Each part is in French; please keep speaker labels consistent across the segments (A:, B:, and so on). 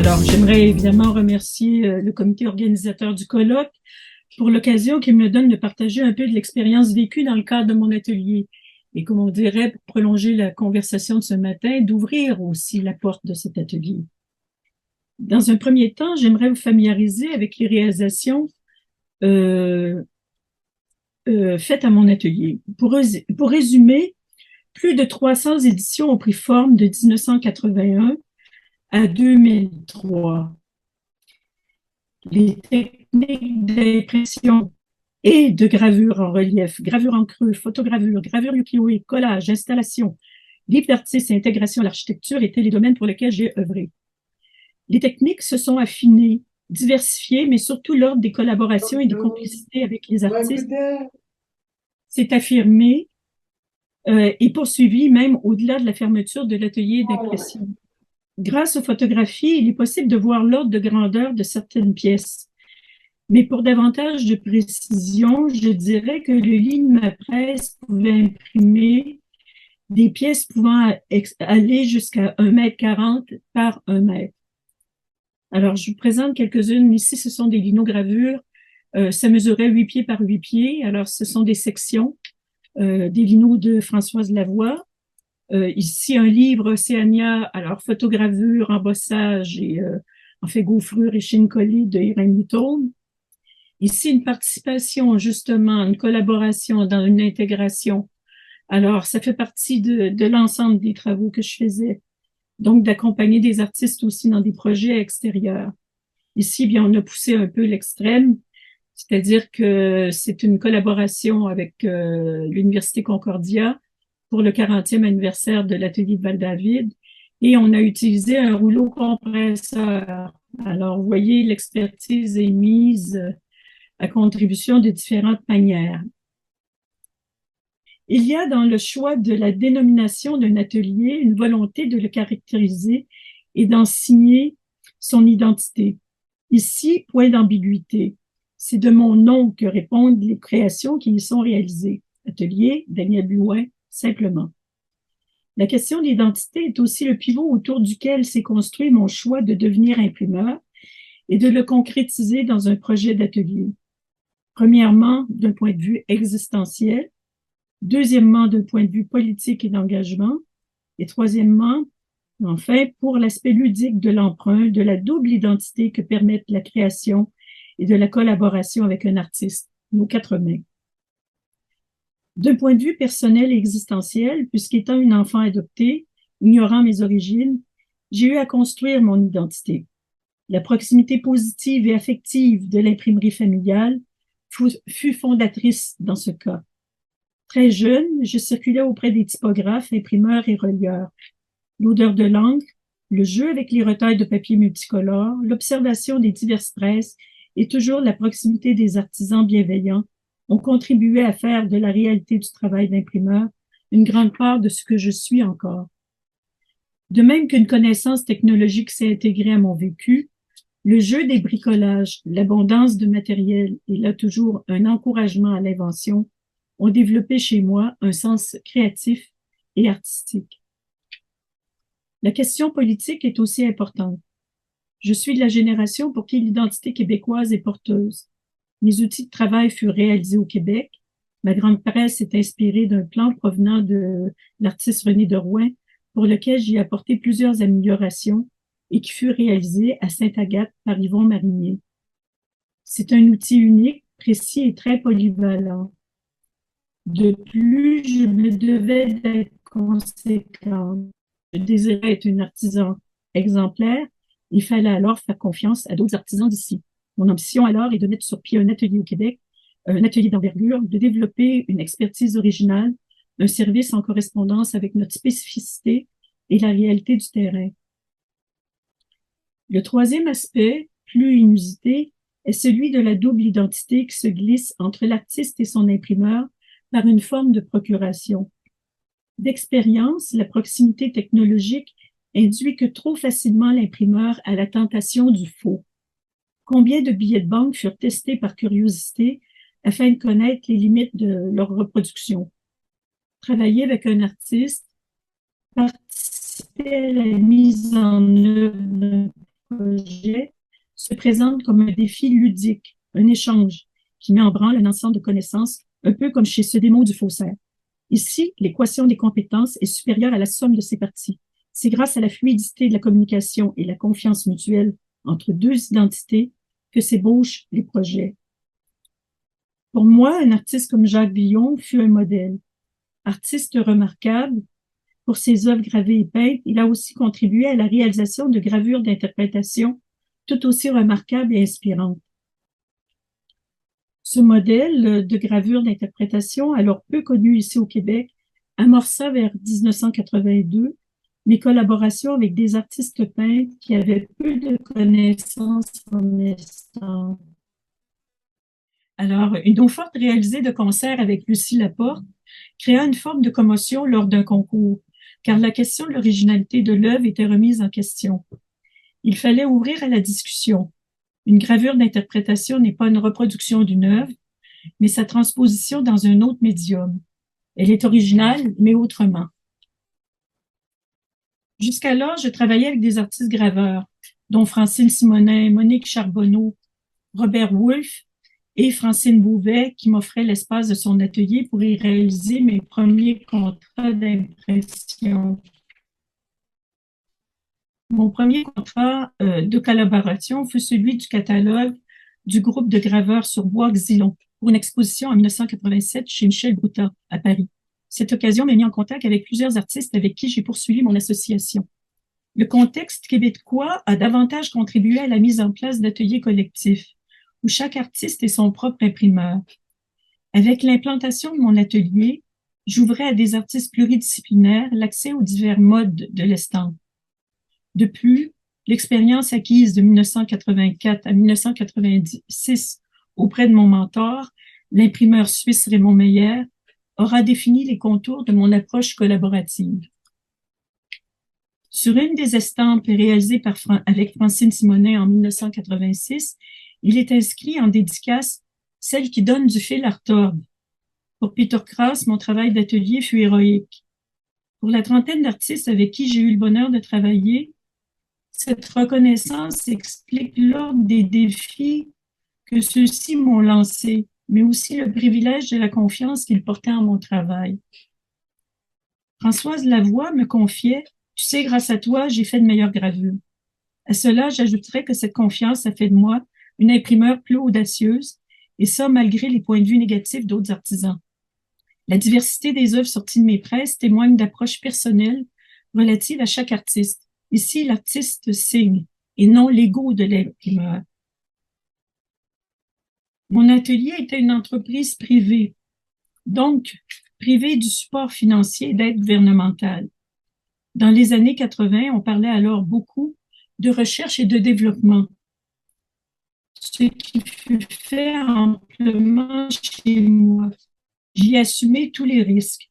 A: Alors, j'aimerais évidemment remercier le comité organisateur du colloque pour l'occasion qu'il me donne de partager un peu de l'expérience vécue dans le cadre de mon atelier. Et comme on dirait, pour prolonger la conversation de ce matin, d'ouvrir aussi la porte de cet atelier. Dans un premier temps, j'aimerais vous familiariser avec les réalisations faites à mon atelier. Pour résumer, plus de 300 éditions ont pris forme de 1981 à 2003. Les techniques d'impression et de gravure en relief, gravure en creux, photogravure, gravure ukiyo-e, collage, installation, livre d'artistes et intégration à l'architecture étaient les domaines pour lesquels j'ai œuvré. Les techniques se sont affinées, diversifiées, mais surtout l'ordre des collaborations et des complicités avec les artistes s'est affirmé et poursuivi même au-delà de la fermeture de l'atelier d'impression. Grâce aux photographies, il est possible de voir l'ordre de grandeur de certaines pièces. Mais pour davantage de précision, je dirais que le lit de ma presse pouvait imprimer des pièces pouvant aller jusqu'à 1,40 m par 1 mètre. Alors, je vous présente quelques-unes. Ici, ce sont des linogravures. Ça mesurait 8 pieds par 8 pieds. Alors, ce sont des sections, des linos de Françoise Lavoie. Ici, un livre Océania, alors photogravure, embossage et en fait gaufrure et chine collée de Irène Newton. Ici, une participation, justement, une collaboration dans une intégration. Alors, ça fait partie de l'ensemble des travaux que je faisais. Donc, d'accompagner des artistes aussi dans des projets extérieurs. Ici, bien, on a poussé un peu l'extrême, c'est-à-dire que c'est une collaboration avec l'Université Concordia pour le 40e anniversaire de l'atelier de Val-David et on a utilisé un rouleau compresseur. Alors, vous voyez, l'expertise est mise à contribution de différentes manières. Il y a dans le choix de la dénomination d'un atelier une volonté de le caractériser et d'en signer son identité. Ici, point d'ambiguïté. C'est de mon nom que répondent les créations qui y sont réalisées. Atelier, Daniel Blouin, simplement. La question d'identité est aussi le pivot autour duquel s'est construit mon choix de devenir imprimeur et de le concrétiser dans un projet d'atelier. Premièrement, d'un point de vue existentiel. Deuxièmement, d'un point de vue politique et d'engagement. Et troisièmement, enfin, pour l'aspect ludique de l'emprunt, de la double identité que permettent la création et de la collaboration avec un artiste, nos quatre mains. D'un point de vue personnel et existentiel, puisqu'étant une enfant adoptée, ignorant mes origines, j'ai eu à construire mon identité. La proximité positive et affective de l'imprimerie familiale fut fondatrice dans ce cas. Très jeune, je circulais auprès des typographes, imprimeurs et relieurs. L'odeur de l'encre, le jeu avec les retails de papier multicolores, l'observation des diverses presses et toujours la proximité des artisans bienveillants ont contribué à faire de la réalité du travail d'imprimeur une grande part de ce que je suis encore. De même qu'une connaissance technologique s'est intégrée à mon vécu, le jeu des bricolages, l'abondance de matériel et là toujours un encouragement à l'invention ont développé chez moi un sens créatif et artistique. La question politique est aussi importante. Je suis de la génération pour qui l'identité québécoise est porteuse. Mes outils de travail furent réalisés au Québec. Ma grande presse est inspirée d'un plan provenant de l'artiste René Derouin, pour lequel j'y ai apporté plusieurs améliorations et qui fut réalisé à Sainte-Agathe par Yvon Marinier. C'est un outil unique, précis et très polyvalent. De plus, je me devais d'être conséquente. Je désirais être une artisan exemplaire. Il fallait alors faire confiance à d'autres artisans d'ici. Mon ambition alors est de mettre sur pied un atelier au Québec, un atelier d'envergure, de développer une expertise originale, un service en correspondance avec notre spécificité et la réalité du terrain. Le troisième aspect, plus inusité, est celui de la double identité qui se glisse entre l'artiste et son imprimeur par une forme de procuration. D'expérience, la proximité technologique induit que trop facilement l'imprimeur a la tentation du faux. Combien de billets de banque furent testés par curiosité afin de connaître les limites de leur reproduction? Travailler avec un artiste, participer à la mise en œuvre d'un projet se présente comme un défi ludique, un échange qui met en branle un ensemble de connaissances, un peu comme chez ce démon du faussaire. Ici, l'équation des compétences est supérieure à la somme de ses parties. C'est grâce à la fluidité de la communication et la confiance mutuelle entre deux identités que s'ébauchent les projets. Pour moi, un artiste comme Jacques Villon fut un modèle. Artiste remarquable pour ses œuvres gravées et peintes, il a aussi contribué à la réalisation de gravures d'interprétation tout aussi remarquables et inspirantes. Ce modèle de gravure d'interprétation, alors peu connu ici au Québec, amorça vers 1982 mes collaborations avec des artistes peintres qui avaient peu de connaissances en estampe. Alors, une eau forte réalisée de concert avec Lucie Laporte créa une forme de commotion lors d'un concours, car la question de l'originalité de l'œuvre était remise en question. Il fallait ouvrir à la discussion. Une gravure d'interprétation n'est pas une reproduction d'une œuvre, mais sa transposition dans un autre médium. Elle est originale, mais autrement. Jusqu'alors, je travaillais avec des artistes graveurs, dont Francine Simonin, Monique Charbonneau, Robert Wolff et Francine Beauvais, qui m'offraient l'espace de son atelier pour y réaliser mes premiers contrats d'impression. Mon premier contrat de collaboration fut celui du catalogue du groupe de graveurs sur bois Xylon pour une exposition en 1987 chez Michel Boutin à Paris. Cette occasion m'a mis en contact avec plusieurs artistes avec qui j'ai poursuivi mon association. Le contexte québécois a davantage contribué à la mise en place d'ateliers collectifs où chaque artiste est son propre imprimeur. Avec l'implantation de mon atelier, j'ouvrais à des artistes pluridisciplinaires l'accès aux divers modes de l'estampe. De plus, l'expérience acquise de 1984 à 1986 auprès de mon mentor, l'imprimeur suisse Raymond Meyer, aura défini les contours de mon approche collaborative. Sur une des estampes réalisées avec Francine Simonin en 1986, il est inscrit en dédicace « Celle qui donne du fil à retordre ». Pour Peter Krause, mon travail d'atelier fut héroïque. Pour la trentaine d'artistes avec qui j'ai eu le bonheur de travailler, cette reconnaissance explique l'ordre des défis que ceux-ci m'ont lancés, mais aussi le privilège de la confiance qu'ils portaient en mon travail. Françoise Lavoie me confiait « Tu sais, grâce à toi, j'ai fait de meilleures gravures ». À cela, j'ajouterais que cette confiance a fait de moi une imprimeur plus audacieuse, et ça malgré les points de vue négatifs d'autres artisans. La diversité des œuvres sorties de mes presses témoigne d'approches personnelles relatives à chaque artiste. Ici, l'artiste signe et non l'ego de l'imprimeur. Mon atelier était une entreprise privée, donc privée du support financier et d'aide gouvernementale. Dans les années 80, on parlait alors beaucoup de recherche et de développement, ce qui fut fait amplement chez moi. J'y ai assumé tous les risques.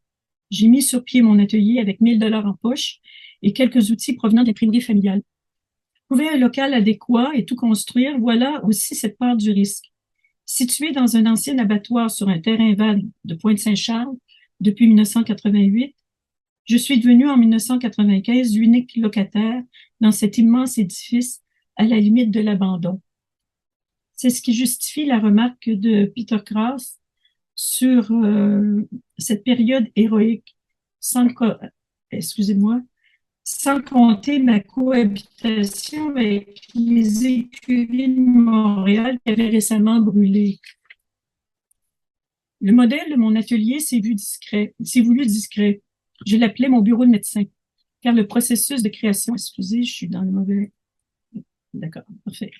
A: J'ai mis sur pied mon atelier avec 1 000 $ en poche et quelques outils provenant de l'imprimerie familiale. Trouver un local adéquat et tout construire, voilà aussi cette part du risque. Situé dans un ancien abattoir sur un terrain vague de Pointe-Saint-Charles depuis 1988, je suis devenue en 1995 l'unique locataire dans cet immense édifice à la limite de l'abandon. C'est ce qui justifie la remarque de Peter Krause sur cette période héroïque, sans compter ma cohabitation avec les écuries de Montréal qui avaient récemment brûlé. Le modèle de mon atelier s'est voulu discret. Je l'appelais mon bureau de médecin, car le processus de création, excusez, je suis dans le mauvais... D'accord, parfait.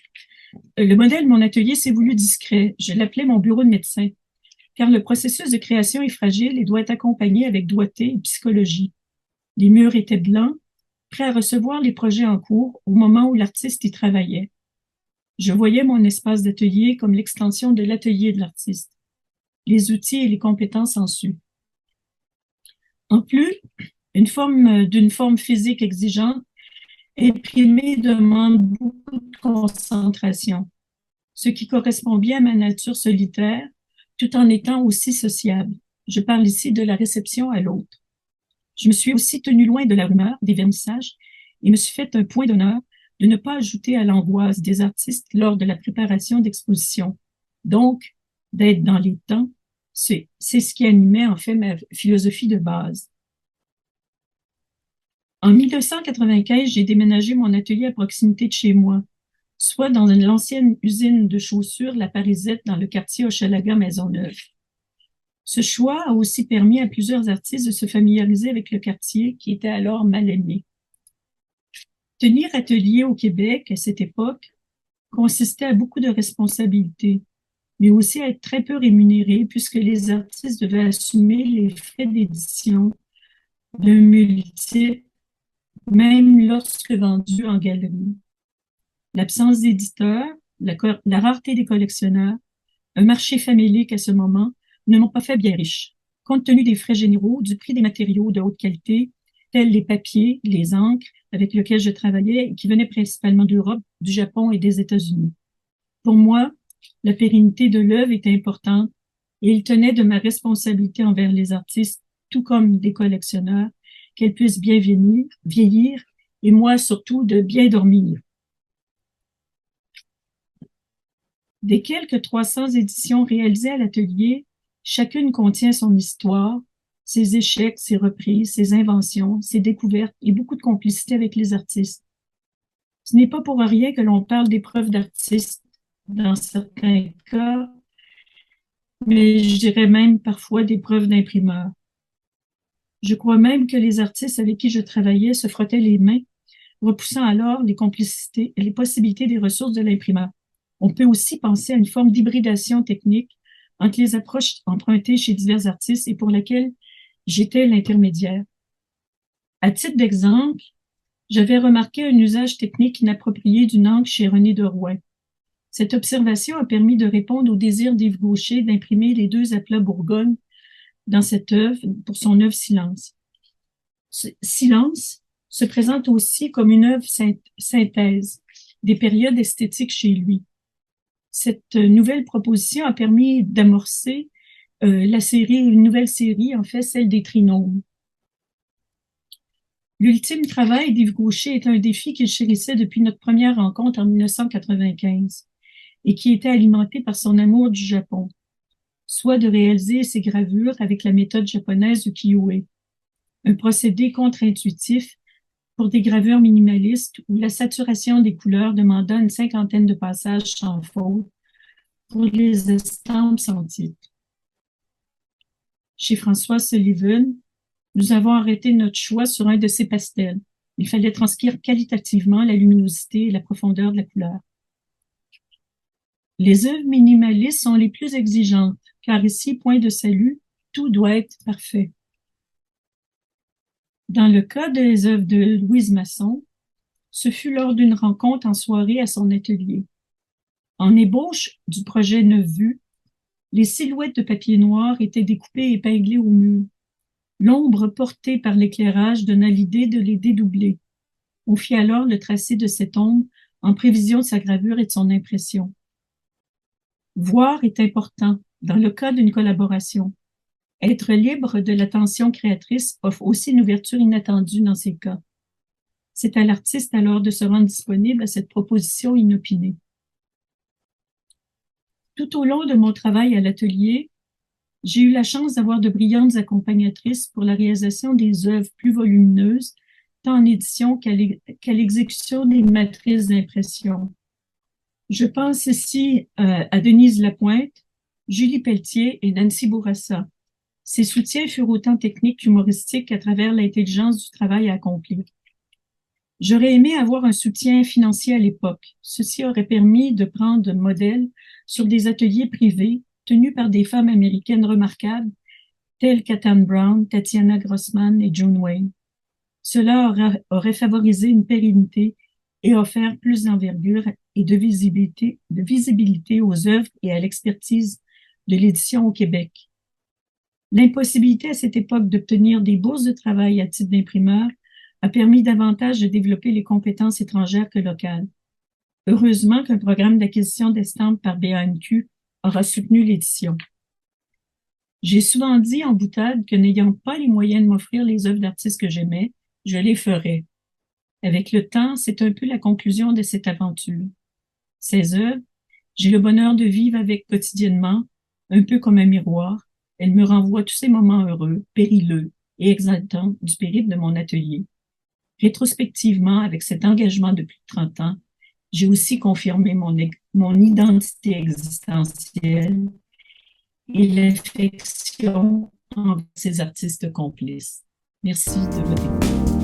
A: Le modèle de mon atelier s'est voulu discret. Je l'appelais mon bureau de médecin, car le processus de création est fragile et doit être accompagné avec doigté et psychologie. Les murs étaient blancs, prêts à recevoir les projets en cours au moment où l'artiste y travaillait. Je voyais mon espace d'atelier comme l'extension de l'atelier de l'artiste. Les outils et les compétences en suent. En plus, d'une forme physique exigeante, imprimer demande beaucoup de concentration, ce qui correspond bien à ma nature solitaire, tout en étant aussi sociable. Je parle ici de la réception à l'autre. Je me suis aussi tenue loin de la rumeur, des vernissages, et me suis fait un point d'honneur de ne pas ajouter à l'angoisse des artistes lors de la préparation d'expositions. Donc, d'être dans les temps, c'est ce qui animait en fait ma philosophie de base. En 1995, j'ai déménagé mon atelier à proximité de chez moi, soit dans l'ancienne usine de chaussures La Parisette dans le quartier Hochelaga-Maisonneuve. Ce choix a aussi permis à plusieurs artistes de se familiariser avec le quartier qui était alors mal aimé. Tenir atelier au Québec à cette époque consistait à beaucoup de responsabilités, mais aussi à être très peu rémunéré puisque les artistes devaient assumer les frais d'édition d'un multiple, même lorsque vendus en galerie. L'absence d'éditeurs, la rareté des collectionneurs, un marché famélique à ce moment ne m'ont pas fait bien riche. Compte tenu des frais généraux, du prix des matériaux de haute qualité, tels les papiers, les encres avec lesquels je travaillais, qui venaient principalement d'Europe, du Japon et des États-Unis. Pour moi, la pérennité de l'œuvre était importante et il tenait de ma responsabilité envers les artistes, tout comme des collectionneurs, qu'elles puissent bien vieillir et moi surtout de bien dormir. Des quelques 300 éditions réalisées à l'atelier, chacune contient son histoire, ses échecs, ses reprises, ses inventions, ses découvertes et beaucoup de complicité avec les artistes. Ce n'est pas pour rien que l'on parle d'épreuves d'artistes dans certains cas, mais je dirais même parfois d'épreuves d'imprimeurs. Je crois même que les artistes avec qui je travaillais se frottaient les mains, repoussant alors les complicités et les possibilités des ressources de l'imprimeur. On peut aussi penser à une forme d'hybridation technique entre les approches empruntées chez divers artistes et pour laquelle j'étais l'intermédiaire. À titre d'exemple, j'avais remarqué un usage technique inapproprié d'une encre chez René Derouet. Cette observation a permis de répondre au désir d'Yves Gaucher d'imprimer les deux aplats Bourgogne dans cette œuvre pour son œuvre Silence. Silence se présente aussi comme une œuvre synthèse des périodes esthétiques chez lui. Cette nouvelle proposition a permis d'amorcer une nouvelle série, en fait, celle des trinômes. L'ultime travail d'Yves Gaucher est un défi qu'il chérissait depuis notre première rencontre en 1995 et qui était alimenté par son amour du Japon, soit de réaliser ses gravures avec la méthode japonaise ukiyo-e, un procédé contre-intuitif pour des gravures minimalistes où la saturation des couleurs demanda une cinquantaine de passages sans faute pour les estampes sans titre. Chez François Sullivan, nous avons arrêté notre choix sur un de ces pastels. Il fallait transcrire qualitativement la luminosité et la profondeur de la couleur. Les œuvres minimalistes sont les plus exigeantes, car ici, point de salut, tout doit être parfait. Dans le cas des œuvres de Louise Masson, ce fut lors d'une rencontre en soirée à son atelier. En ébauche du projet Neuf Vues, les silhouettes de papier noir étaient découpées et épinglées au mur. L'ombre portée par l'éclairage donna l'idée de les dédoubler. On fit alors le tracé de cette ombre en prévision de sa gravure et de son impression. Voir est important dans le cas d'une collaboration. Être libre de la tension créatrice offre aussi une ouverture inattendue dans ces cas. C'est à l'artiste alors de se rendre disponible à cette proposition inopinée. Tout au long de mon travail à l'atelier, j'ai eu la chance d'avoir de brillantes accompagnatrices pour la réalisation des œuvres plus volumineuses, tant en édition qu'à l'exécution des matrices d'impression. Je pense ici à Denise Lapointe, Julie Pelletier et Nancy Bourassa. Ces soutiens furent autant techniques qu'humoristiques à travers l'intelligence du travail à accomplir. J'aurais aimé avoir un soutien financier à l'époque. Ceci aurait permis de prendre modèle sur des ateliers privés tenus par des femmes américaines remarquables telles qu'Atan Brown, Tatiana Grossman et June Wayne. Cela aurait favorisé une pérennité et offert plus d'envergure et de visibilité aux œuvres et à l'expertise de l'édition au Québec. L'impossibilité à cette époque d'obtenir des bourses de travail à titre d'imprimeur a permis davantage de développer les compétences étrangères que locales. Heureusement qu'un programme d'acquisition d'estampes par BANQ aura soutenu l'édition. J'ai souvent dit en boutade que n'ayant pas les moyens de m'offrir les œuvres d'artistes que j'aimais, je les ferais. Avec le temps, c'est un peu la conclusion de cette aventure. Ces œuvres, j'ai le bonheur de vivre avec quotidiennement, un peu comme un miroir. Elles me renvoient tous ces moments heureux, périlleux et exaltants du périple de mon atelier. Rétrospectivement, avec cet engagement de plus de 30 ans, j'ai aussi confirmé mon identité existentielle et l'affection envers ces artistes complices. Merci de votre écoute.